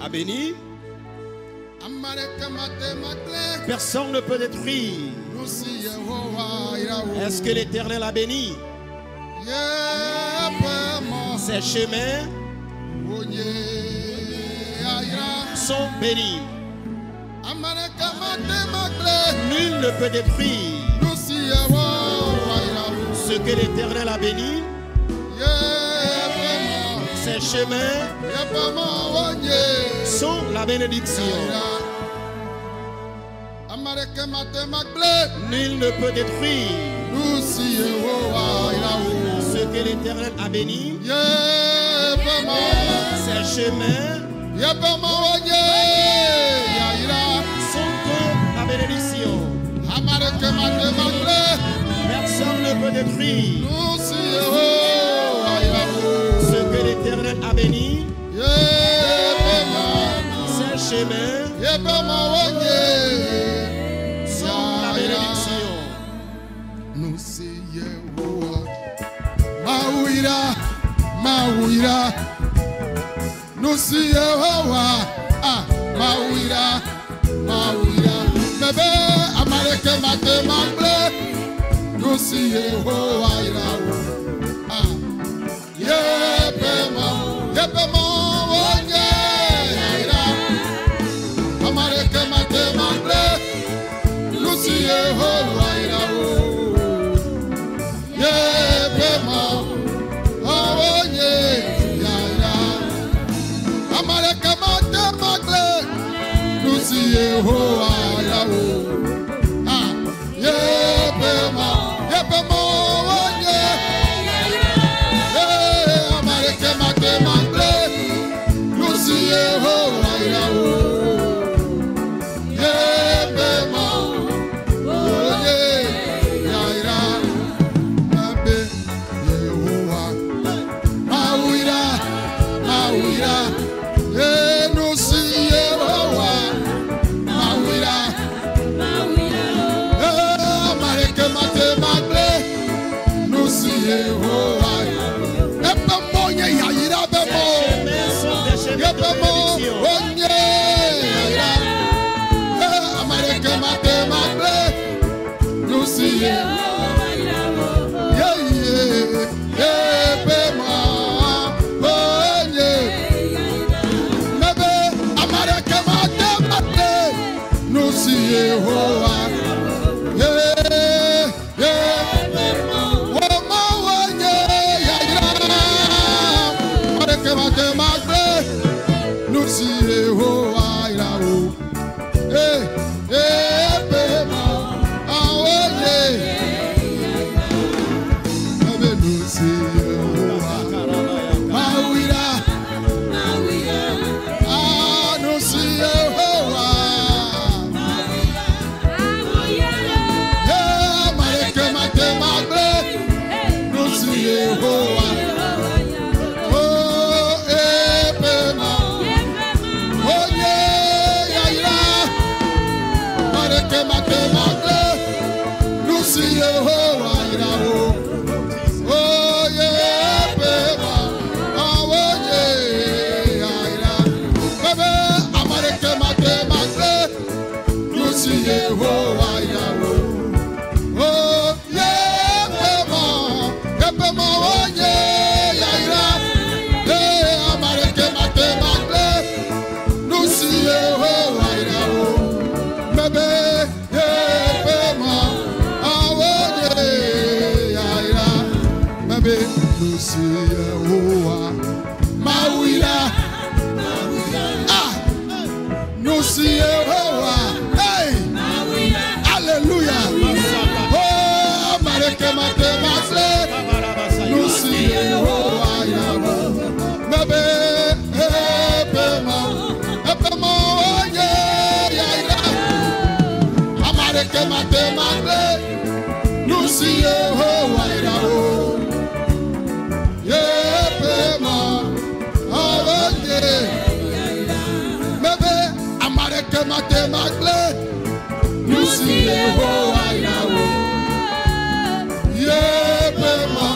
a béni. Personne ne peut détruire. Est-ce que l'Éternel a béni? Ses chemins sont bénis. Nul ne peut détruire ce que l'Éternel a béni. Ses chemins sont la bénédiction. Nul ne peut détruire ce que l'Éternel a béni. Ses chemins sont comme la bénédiction. Personne ne peut détruire ce que l'Éternel a béni. Ses chemins sont la bénédiction. Nous c'est Yehowa. Mawira. Nous c'est Yehowa. Mawira. Bébé, Amalek mate mangle. Nous c'est Yehowa. Yepema. Amalek mate mangle. Nous c'est Yehowa. Yepema. Amalek mate mangle. Nous c'est Yehowa. Yepema. Amalek mate mangle. Nous c'est Yehowa. Yepema,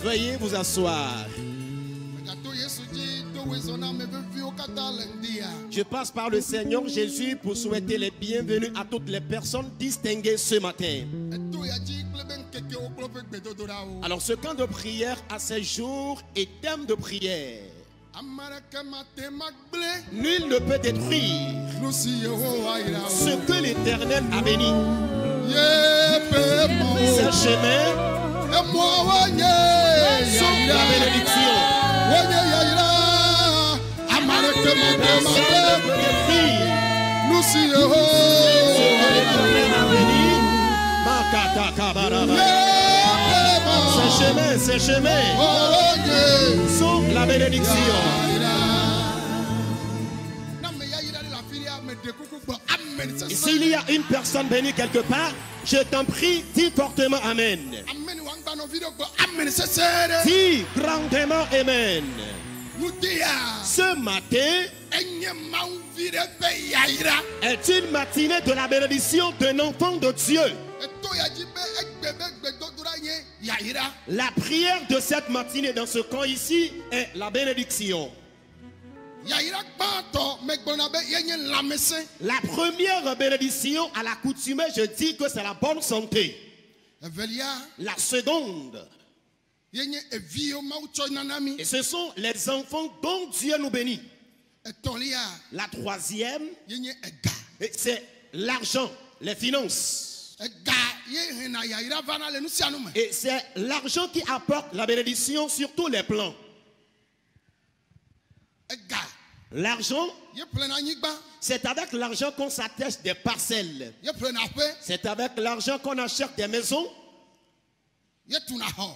Veuillez vous asseoir. Je passe par le Seigneur Jésus pour souhaiter les bienvenus à toutes les personnes distinguées ce matin. Alors ce camp de prière a ses jours et thèmes de prière. Nul ne peut détruire ce que l'Éternel a béni. Ce chemin sont la bénédiction. Ces chemins sont la bénédiction. S'il y a une personne bénie quelque part, je t'en prie, dis fortement Amen. Dis grandement Amen. Ce matin est une matinée de la bénédiction d'un enfant de Dieu. La prière de cette matinée dans ce camp ici est la bénédiction. La première bénédiction à l'accoutumée, je dis que c'est la bonne santé. La seconde, et ce sont les enfants dont Dieu nous bénit. La troisième, c'est l'argent, les finances. Et c'est l'argent qui apporte la bénédiction sur tous les plans. L'argent, c'est avec l'argent qu'on s'attache des parcelles. C'est avec l'argent qu'on achète des maisons.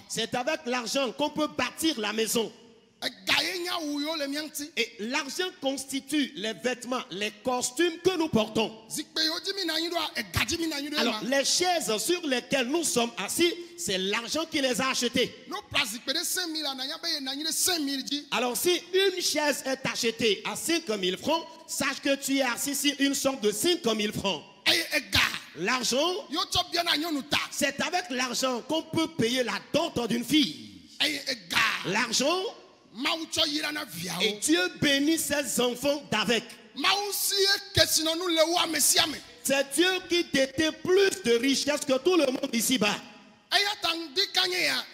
C'est avec l'argent qu'on peut bâtir la maison. Et l'argent constitue les vêtements, les costumes que nous portons. Alors, les chaises sur lesquelles nous sommes assis, c'est l'argent qui les a achetées. Alors, si une chaise est achetée à 5 000 francs, sache que tu es assis sur une somme de 5 000 francs. L'argent, c'est avec l'argent qu'on peut payer la dot d'une fille. L'argent, et Dieu bénit ses enfants d'avec. C'est Dieu qui détient plus de richesses que tout le monde ici-bas.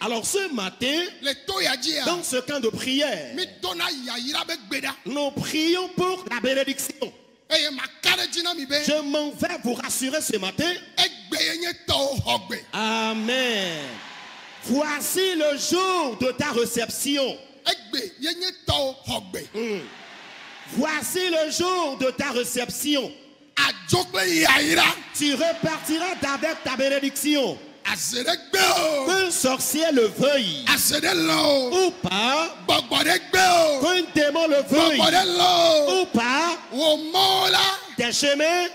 Alors ce matin, dans ce camp de prière, nous prions pour la bénédiction. Je m'en vais vous rassurer ce matin. Amen. Voici le jour de ta réception. Voici le jour de ta réception. Tu repartiras avec ta bénédiction. Qu'un sorcier le veuille ou pas, qu'un démon le veuille ou pas, tes chemins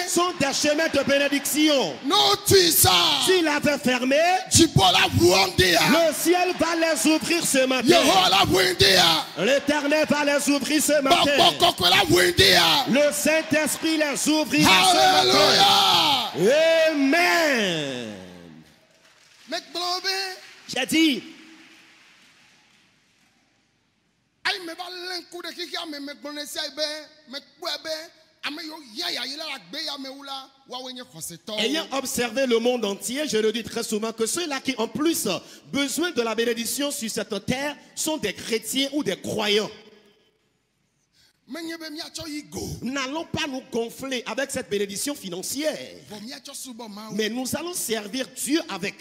sont des chemins de bénédiction. S'il avait fermé, le ciel va les ouvrir ce matin. L'Éternel va les ouvrir ce matin. Le Saint-Esprit les ouvrira ce matin. Amen. J'ai dit, ayant observé le monde entier, je le dis très souvent que ceux-là qui ont plus besoin de la bénédiction sur cette terre sont des chrétiens ou des croyants. Nous n'allons pas nous gonfler avec cette bénédiction financière, mais nous allons servir Dieu avec.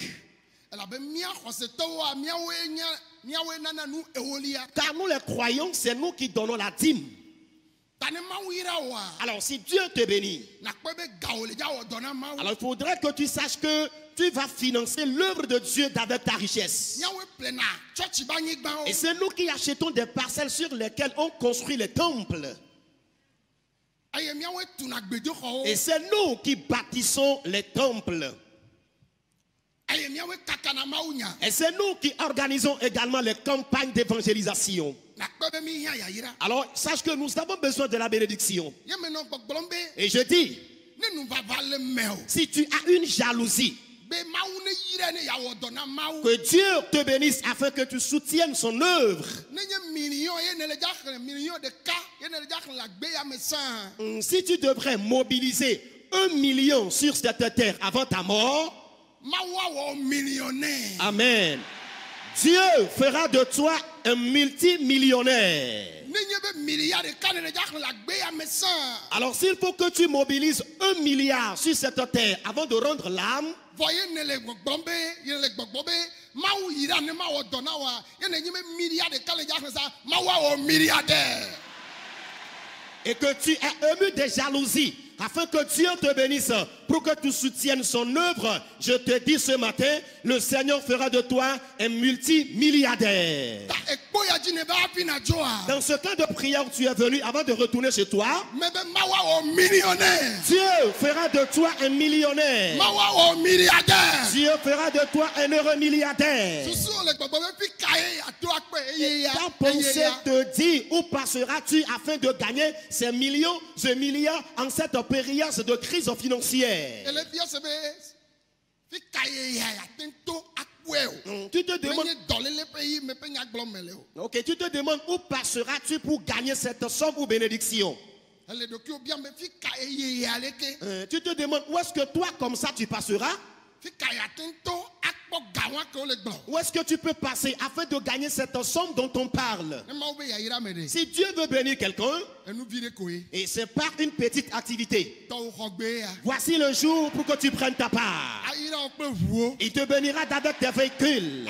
Car nous les croyants, c'est nous qui donnons la dîme. Alors si Dieu te bénit, alors il faudrait que tu saches que tu vas financer l'œuvre de Dieu avec ta richesse. Et c'est nous qui achetons des parcelles sur lesquelles on construit les temples. Et c'est nous qui bâtissons les temples. Et c'est nous qui organisons également les campagnes d'évangélisation. Alors, sache que nous avons besoin de la bénédiction. Et je dis, si tu as une jalousie, que Dieu te bénisse afin que tu soutiennes son œuvre. Si tu devrais mobiliser 1 million sur cette terre avant ta mort, amen, Dieu fera de toi un multimillionnaire. Alors s'il faut que tu mobilises 1 milliard sur cette terre avant de rendre l'âme, et que tu es ému de jalousie afin que Dieu te bénisse pour que tu soutiennes son œuvre, je te dis ce matin, le Seigneur fera de toi un multimilliardaire. Dans ce temps de prière où tu es venu avant de retourner chez toi, Dieu fera de toi un millionnaire. Dieu fera de toi un heureux milliardaire. Ta pensée te dit où passeras-tu afin de gagner ces millions, ce milliard en cette période de crise financière. Tu te demandes, ok, tu te demandes où passeras-tu pour gagner cette somme ou bénédiction. Tu te demandes où est-ce que toi comme ça tu passeras. Où est-ce que tu peux passer afin de gagner cette somme dont on parle? Si Dieu veut bénir quelqu'un, et c'est pas une petite activité, voici le jour pour que tu prennes ta part. Il te bénira d'avec des véhicules.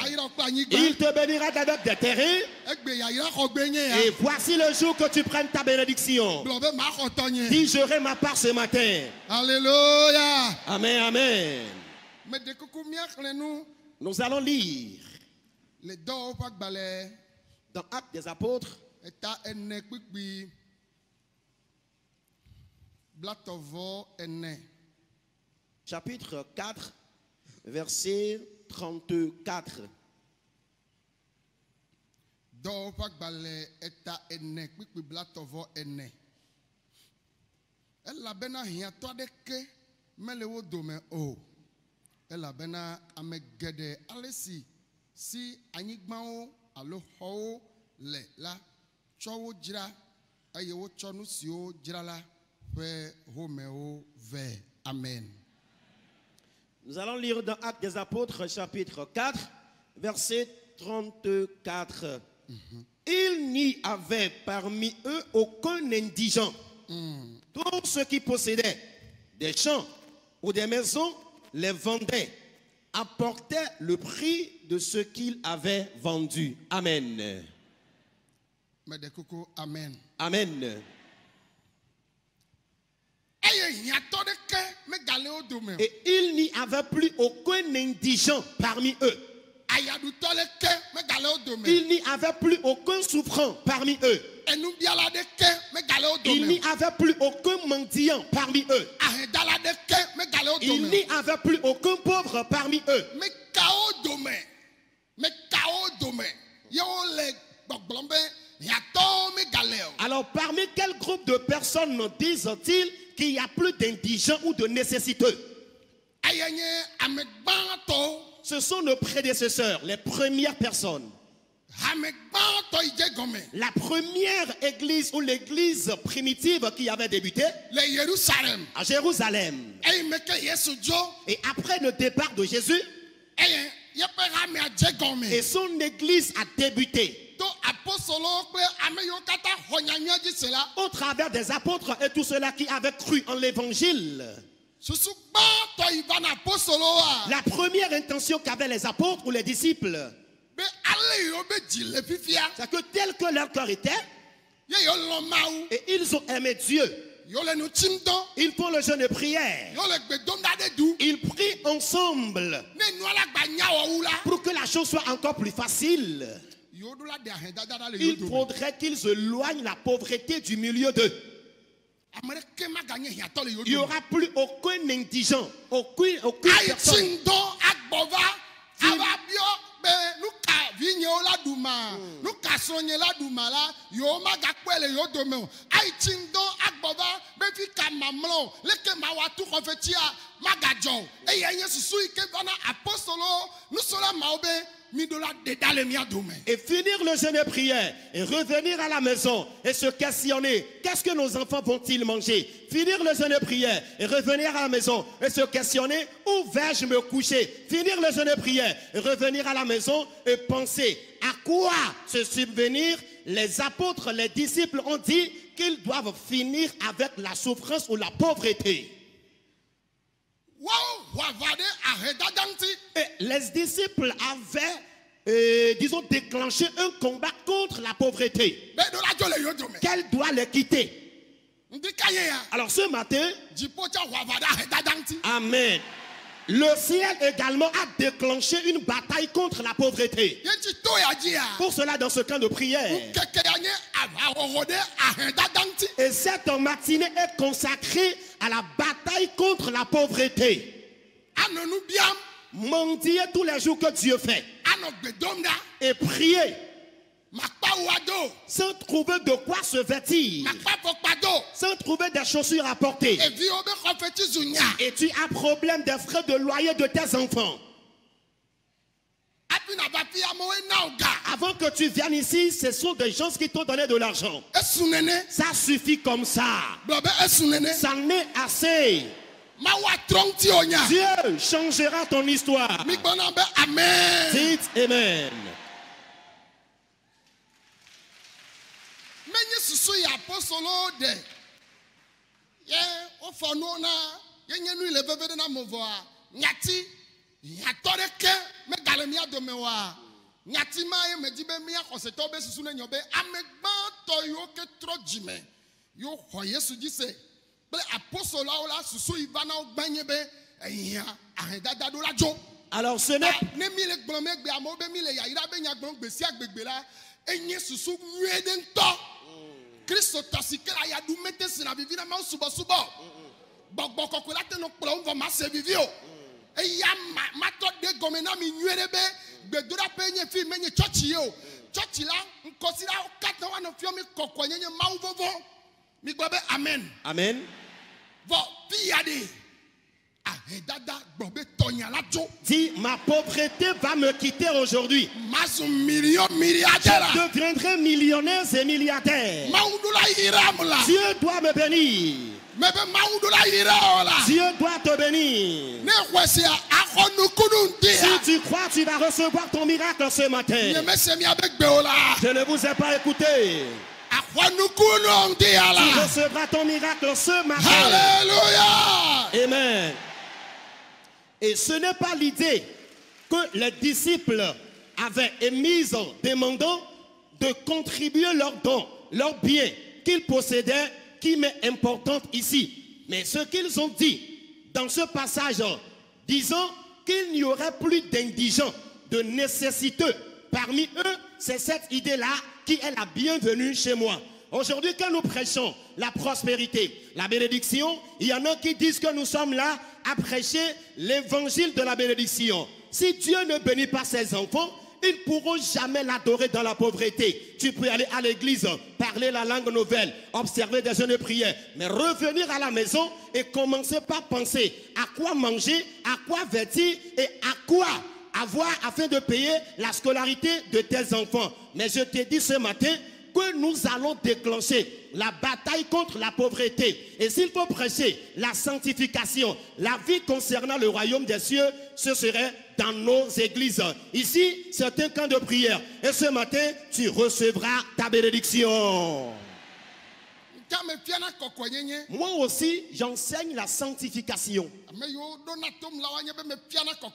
Il te bénira d'avec des terrains. Et voici le jour que tu prennes ta bénédiction. Dis, j'aurai ma part ce matin. Alléluia. Amen, amen. Nous allons lire dans Actes des Apôtres, chapitre 4, verset 34. Elabena amegede alesi si anyigbao aloho le la chowo jira ayewo chonu sio jira la fe homeo ve. Amen. Nous allons lire dans Actes des Apôtres chapitre 4 verset 34. Il n'y avait parmi eux aucun indigent. Tous ceux qui possédaient des champs ou des maisons les vendaient, apportaient le prix de ce qu'ils avaient vendu. Amen. Amen. Amen. Et il n'y avait plus aucun indigent parmi eux. Il n'y avait plus aucun souffrant parmi eux. Il n'y avait plus aucun mendiant parmi eux. Il n'y avait plus aucun pauvre parmi eux. Alors, parmi quel groupe de personnes disent-ils qu'il n'y a plus d'indigents ou de nécessiteux? Ce sont nos prédécesseurs, les premières personnes. La première église ou l'église primitive qui avait débuté à Jérusalem. Et après le départ de Jésus, et son église a débuté au travers des apôtres et tous ceux-là qui avaient cru en l'évangile. La première intention qu'avaient les apôtres ou les disciples, c'est que tel que leur cœur était, et ils ont aimé Dieu, ils font le jeûne de prière, ils prient ensemble pour que la chose soit encore plus facile. Il faudrait qu'ils éloignent la pauvreté du milieu d'eux. Il n'y aura plus aucun indigent, aucune personne. Et finir le jeûne de prière et revenir à la maison et se questionner, qu'est-ce que nos enfants vont-ils manger? Finir le jeûne de prière et revenir à la maison et se questionner, où vais-je me coucher? Finir le jeûne de prière et revenir à la maison et penser à quoi se subvenir. Les apôtres, les disciples ont dit qu'ils doivent finir avec la souffrance ou la pauvreté. Et les disciples avaient, disons, déclenché un combat contre la pauvreté. Qu'elle doit les quitter. Alors ce matin, amen, le ciel également a déclenché une bataille contre la pauvreté. Pour cela, dans ce camp de prière, et cette matinée est consacrée à la bataille contre la pauvreté. Mendier tous les jours que Dieu fait. Et prier sans trouver de quoi se vêtir, sans trouver des chaussures à porter. Et tu as problème des frais de loyer de tes enfants. Avant que tu viennes ici, ce sont des gens qui t'ont donné de l'argent. Ça suffit comme ça. Ça n'est assez. Dieu changera ton histoire. Amen. Dites Amen. Alors ce n'est Amen. Amen. Dis, ma pauvreté va me quitter aujourd'hui. Je deviendrai millionnaire et milliardaire. Dieu doit me bénir. Dieu doit te bénir. Si tu crois, tu vas recevoir ton miracle ce matin. Je ne vous ai pas écouté. Tu recevras ton miracle ce matin. Alléluia. Amen. Et ce n'est pas l'idée que les disciples avaient émise demandant de contribuer leurs dons, leurs biens qu'ils possédaient, qui m'est importante ici. Mais ce qu'ils ont dit dans ce passage, disant qu'il n'y aurait plus d'indigents, de nécessiteux parmi eux, c'est cette idée-là qui est la bienvenue chez moi. Aujourd'hui, quand nous prêchons la prospérité, la bénédiction, il y en a qui disent que nous sommes là à prêcher l'évangile de la bénédiction. Si Dieu ne bénit pas ses enfants, ils ne pourront jamais l'adorer dans la pauvreté. Tu peux aller à l'église, parler la langue nouvelle, observer des jeûnes de prière, mais revenir à la maison et commencer par penser à quoi manger, à quoi vêtir et à quoi avoir afin de payer la scolarité de tes enfants. Mais je te dis ce matin que nous allons déclencher la bataille contre la pauvreté. Et s'il faut prêcher la sanctification, la vie concernant le royaume des cieux, ce serait dans nos églises. Ici, c'est un camp de prière. Et ce matin, tu recevras ta bénédiction. Moi aussi, j'enseigne la sanctification.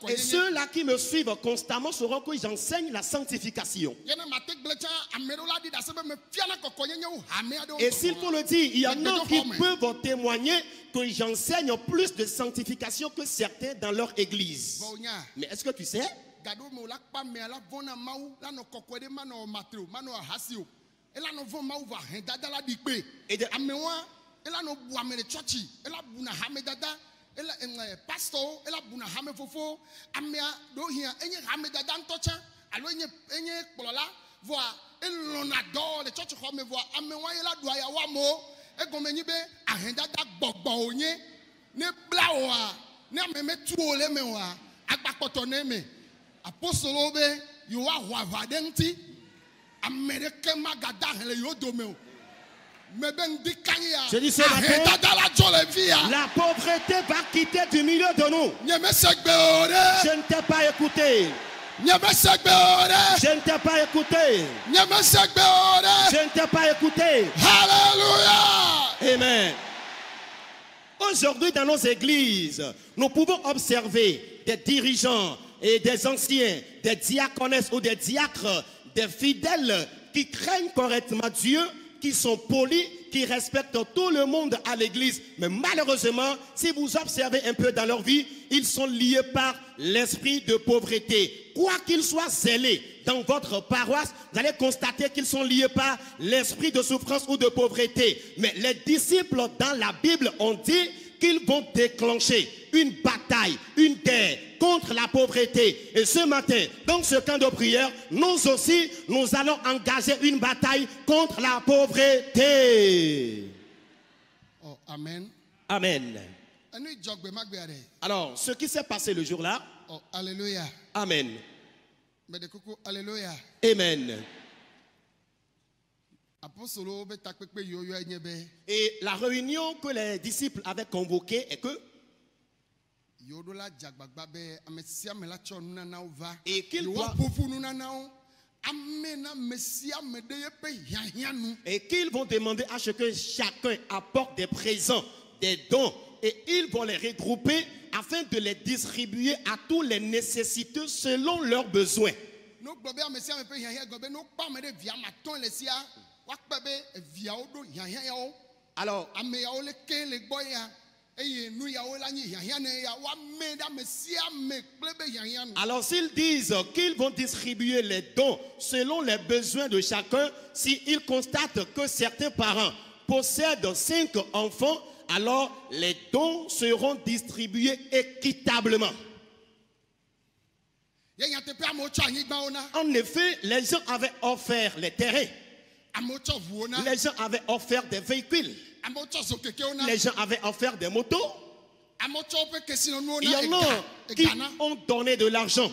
Et ceux-là qui me suivent constamment sauront que j'enseigne la sanctification. Et s'il faut le dire, il y en a qui peuvent témoigner que j'enseigne plus de sanctification que certains dans leur église. Mais est-ce que tu sais? Et de... Je dis ce matin, la pauvreté va quitter du milieu de nous. Je ne t'ai pas écouté. Je ne t'ai pas écouté. Je ne t'ai pas écouté. Alléluia. Amen. Aujourd'hui, dans nos églises, nous pouvons observer des dirigeants et des anciens, des diaconesses ou des diacres, des fidèles qui craignent correctement Dieu, qui sont polis, qui respectent tout le monde à l'église. Mais malheureusement, si vous observez un peu dans leur vie, ils sont liés par l'esprit de pauvreté. Quoi qu'ils soient zélés dans votre paroisse, vous allez constater qu'ils sont liés par l'esprit de souffrance ou de pauvreté. Mais les disciples dans la Bible ont dit qu'ils vont déclencher une bataille, une guerre contre la pauvreté. Et ce matin, dans ce camp de prière, nous aussi, nous allons engager une bataille contre la pauvreté. Oh, amen. Amen. Alors, ce qui s'est passé le jour-là. Oh, alléluia. Amen. Alléluia. Amen. Et la réunion que les disciples avaient convoquée est que et qu'ils vont demander à ce que chacun apporte des présents, des dons, et ils vont les regrouper afin de les distribuer à tous les nécessiteux selon leurs besoins. Alors, s'ils disent qu'ils vont distribuer les dons selon les besoins de chacun, s'ils constatent que certains parents possèdent 5 enfants, alors les dons seront distribués équitablement. En effet, les gens avaient offert les terrains. Les gens avaient offert des véhicules. Les gens avaient offert des motos. Il y en a qui ont donné de l'argent.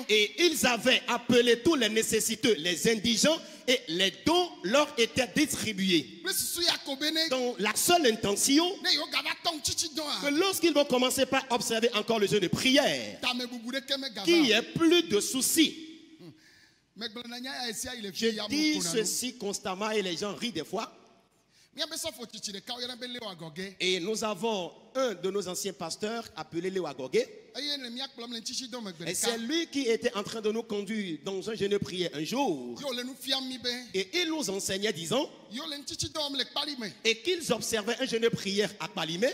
Et ils avaient appelé tous les nécessiteux, les indigents, et les dons leur étaient distribués. Donc la seule intention, que lorsqu'ils vont commencer par observer encore le jeu de prière, qu'il n'y ait plus de soucis. Je dis ceci constamment et les gens rient des fois. Et nous avons un de nos anciens pasteurs appelé Léo Agogé. Et c'est lui qui était en train de nous conduire dans un jeûne de prière un jour. Et il nous enseignait disant, et qu'ils observaient un jeûne de prière à Palimé.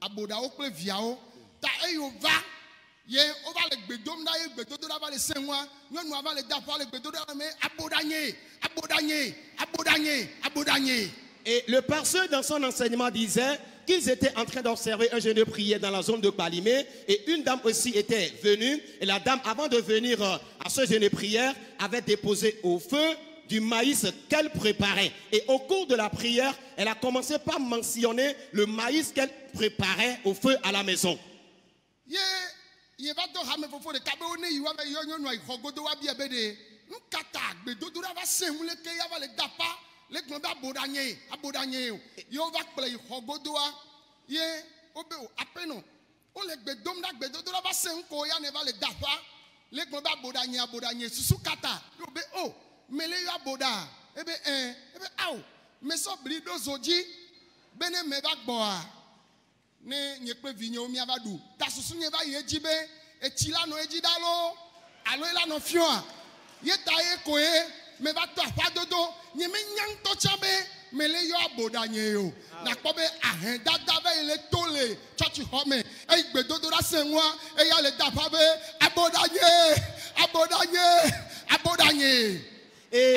aboda o kple viawo ta eyo va ye o va le gbedom na ye gbedodo va le senwa nyɔnu va le da va le gbedodo me abodanye abodanye abodanye abodanye. Et le pasteur dans son enseignement disait qu'ils étaient en train d'observer un jeûne de prière dans la zone de Palimé et une dame aussi était venue et la dame avant de venir à ce jeûne de prière avait déposé au feu du maïs qu'elle préparait. Et au cours de la prière, elle a commencé par mentionner le maïs qu'elle préparait au feu à la maison. Mele ya boda ebe ebe aw me so brido zoji bene me ba gboa ne nyekpe vinyo mi avadu ta susu nye ba yejibe etila no ejidalo alo ela no fioa ye ta ye koe me ba to afadodo nye me nyang to chabe mele yo aboda nye yo na kpo be ahen dada be ile tole church home e gbedodo ra senwa e ya le dafa be aboda nye aboda nye aboda nye. Et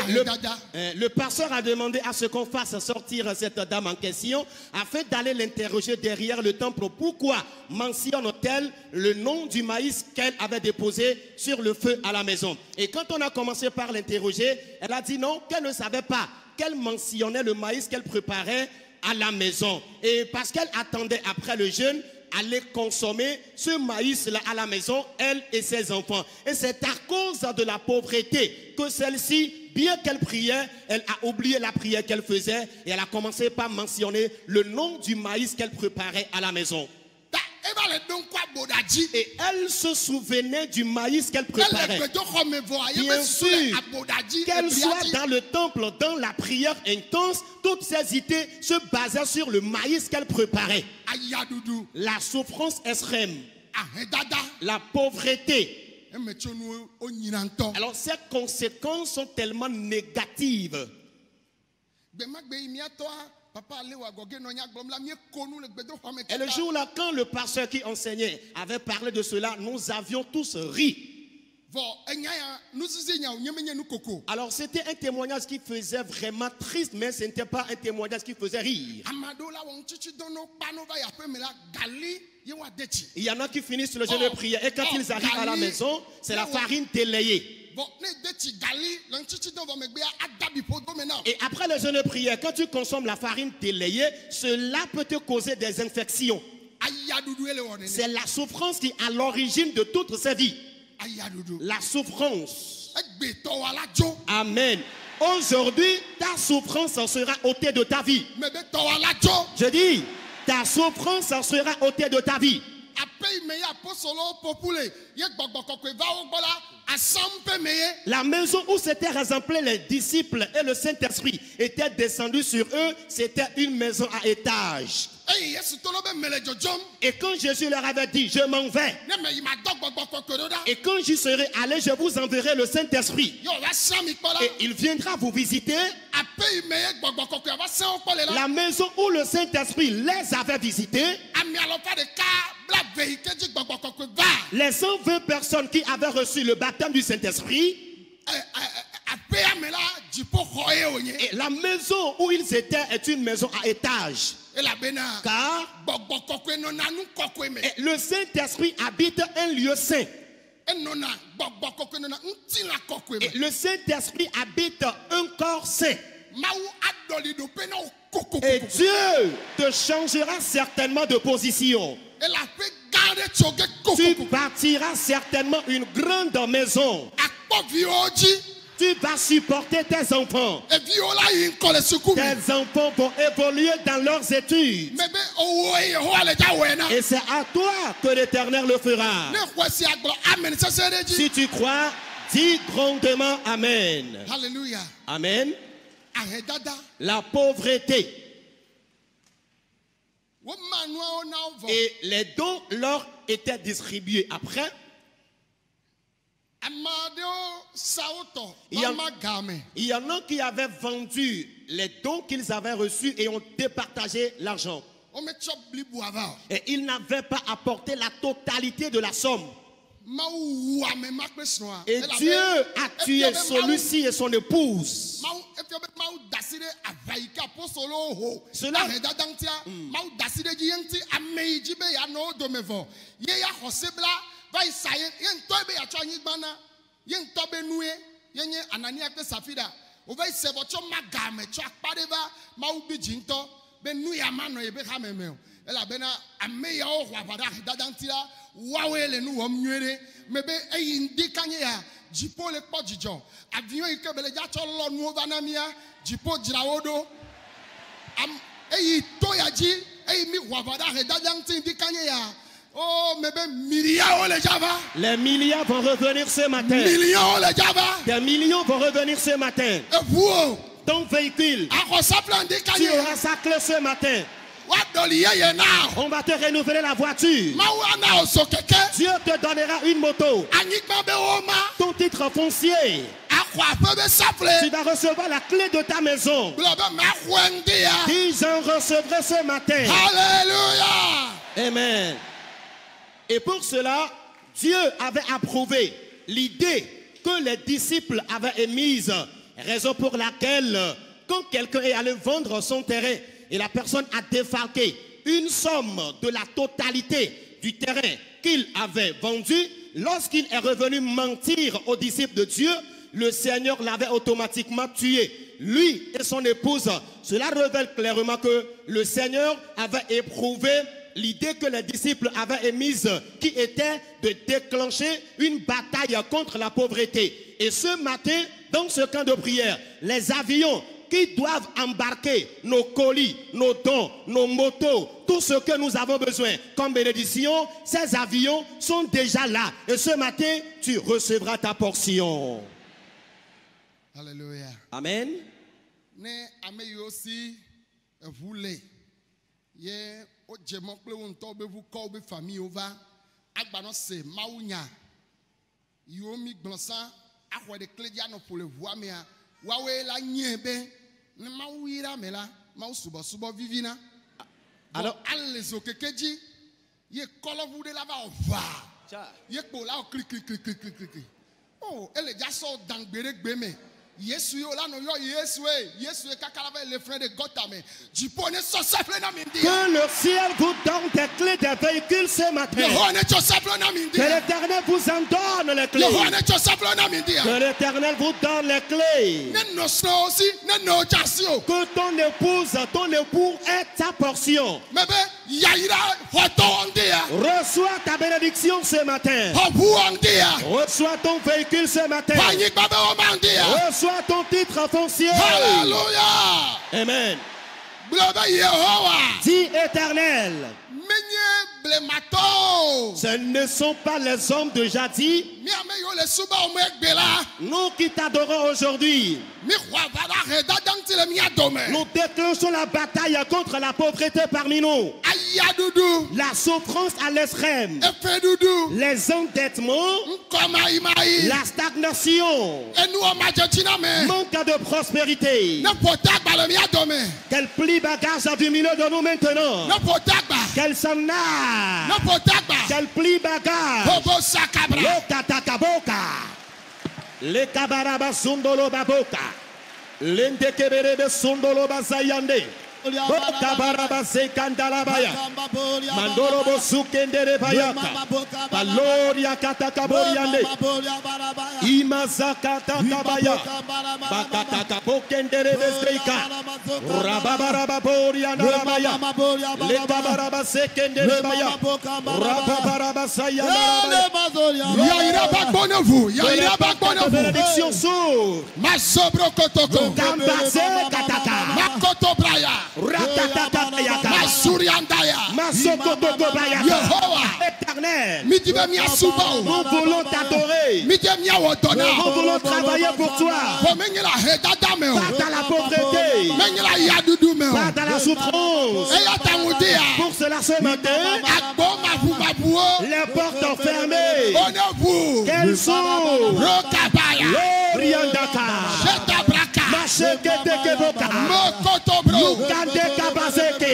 le pasteur a demandé à ce qu'on fasse sortir cette dame en question afin d'aller l'interroger derrière le temple. Pourquoi mentionne-t-elle le nom du maïs qu'elle avait déposé sur le feu à la maison? Et quand on a commencé par l'interroger, elle a dit non, qu'elle ne savait pas, qu'elle mentionnait le maïs qu'elle préparait à la maison. Et parce qu'elle attendait après le jeûne, aller consommer ce maïs-là à la maison, elle et ses enfants. Et c'est à cause de la pauvreté que celle-ci, bien qu'elle priait, elle a oublié la prière qu'elle faisait et elle a commencé par mentionner le nom du maïs qu'elle préparait à la maison. Et elle se souvenait du maïs qu'elle préparait. Bien sûr, qu'elle soit dans le temple, dans la prière intense, toutes ses idées se basaient sur le maïs qu'elle préparait. La souffrance extrême, la pauvreté. Alors ces conséquences sont tellement négatives. Et le jour-là, quand le pasteur qui enseignait avait parlé de cela, nous avions tous ri. Alors c'était un témoignage qui faisait vraiment triste, mais ce n'était pas un témoignage qui faisait rire. Il y en a qui finissent le jeûne de prière et quand ils arrivent à la maison, c'est la farine délayée. Et après le jeûne de prière, quand tu consommes la farine délayée, cela peut te causer des infections. C'est la souffrance qui est à l'origine de toutes ces vies. La souffrance. Amen. Aujourd'hui, ta souffrance sera ôtée de ta vie. Je dis, ta souffrance sera ôtée de ta vie. La maison où s'étaient rassemblés les disciples et le Saint-Esprit étaient descendus sur eux, c'était une maison à étage. Et quand Jésus leur avait dit, je m'en vais, et quand j'y serai allé, je vous enverrai le Saint-Esprit. Et il viendra vous visiter. La maison où le Saint-Esprit les avait visités, les 120 personnes qui avaient reçu le baptême du Saint-Esprit, et la maison où ils étaient est une maison à étage. Car le Saint-Esprit habite un lieu saint. Et le Saint-Esprit habite un corps saint. Et Dieu te changera certainement de position. Tu bâtiras certainement une grande maison. Tu vas supporter tes enfants. Tes enfants vont évoluer dans leurs études. Et c'est à toi que l'Éternel le fera. Si tu crois, dis grandement Amen. Alléluia. Amen. La pauvreté. Et les dons leur étaient distribués après. Il y en a qui avaient vendu les dons qu'ils avaient reçus et ont départagé l'argent. Et il n'avait pas apporté la totalité de la somme. Et Dieu a tué celui-ci et son épouse. Cela les milliards vont revenir ce matin. Des millions vont revenir ce matin. Ton véhicule, tu auras sa clé ce matin. On va te renouveler la voiture. Dieu te donnera une moto. Ton titre foncier. Tu vas recevoir la clé de ta maison. Dis, j'en recevrai ce matin. Alléluia. Amen. Et pour cela, Dieu avait approuvé l'idée que les disciples avaient émise, raison pour laquelle, quand quelqu'un est allé vendre son terrain et la personne a défalqué une somme de la totalité du terrain qu'il avait vendu, lorsqu'il est revenu mentir aux disciples de Dieu, le Seigneur l'avait automatiquement tué. Lui et son épouse, cela révèle clairement que le Seigneur avait éprouvé l'idée que les disciples avaient émise, qui était de déclencher une bataille contre la pauvreté. Et ce matin, dans ce camp de prière, les avions qui doivent embarquer nos colis, nos dons, nos motos, tout ce que nous avons besoin comme bénédiction, ces avions sont déjà là. Et ce matin, tu recevras ta portion. Alléluia. Amen. Ne ame aussi voulez ye o jemo ple won to be vous ko be famille ova agbano se maunya yo mi gbonsa akwa de kledia no pour le voir mais wawe la nyebe ne mawira me la maw subo subo vivina alors alles o kekeji ye kolovu de la va ova ye po la o clic clic clic clic clic oh elle ja so dangbere gbe me Yesu yo la no yo Yesu e kakalava le frère de Gotame. Tu pone so simple na mindi. Que le ciel vous donne des clés des véhicules ce matin. Que l'Éternel vous en donne les clés. Que l'Éternel vous donne les clés. Que ton époux ait ta portion. Reçois ta bénédiction ce matin. Reçois ton véhicule ce matin. Reçois ton titre foncier. Alléluia. Amen. Dis Éternel. Ce ne sont pas les hommes de jadis, nous qui t'adorons aujourd'hui. Nous déclenchons la bataille contre la pauvreté parmi nous. La souffrance à l'extrême. Les endettements. La stagnation. Manque de prospérité. Qu'elle plie bagage du milieu de nous maintenant. Qu'elle s'en a. Qu'elle plie bagage. Le kabaraba sundolo baboka. Lende keberebe sundolo bazayande. Boka baraba sekandala baya. Mandoro bosukendere bayaka. Baloria katakaboriande. Imazakata kabaya. Bakataka bokendere besreika. Rababaraba borianda baya. Le kabaraba sekendere baya. Rababaraba sayanda. Yaira bakbone vous. Yaira bakbone vous. Bénédiction sourde. Masobro kotoko. Kambase kataka. Makoto braya. Ratatatatayaka. Masuriandaya. Masokotokobaya. Éternel, nous voulons t'adorer. Nous voulons travailler pour toi. Pas dans la pauvreté. Pas dans la souffrance. Pour cela ce matin, les portes sont fermées. Qu'elles sont Riandaka. Machekete keboka. Lukande kabazeke.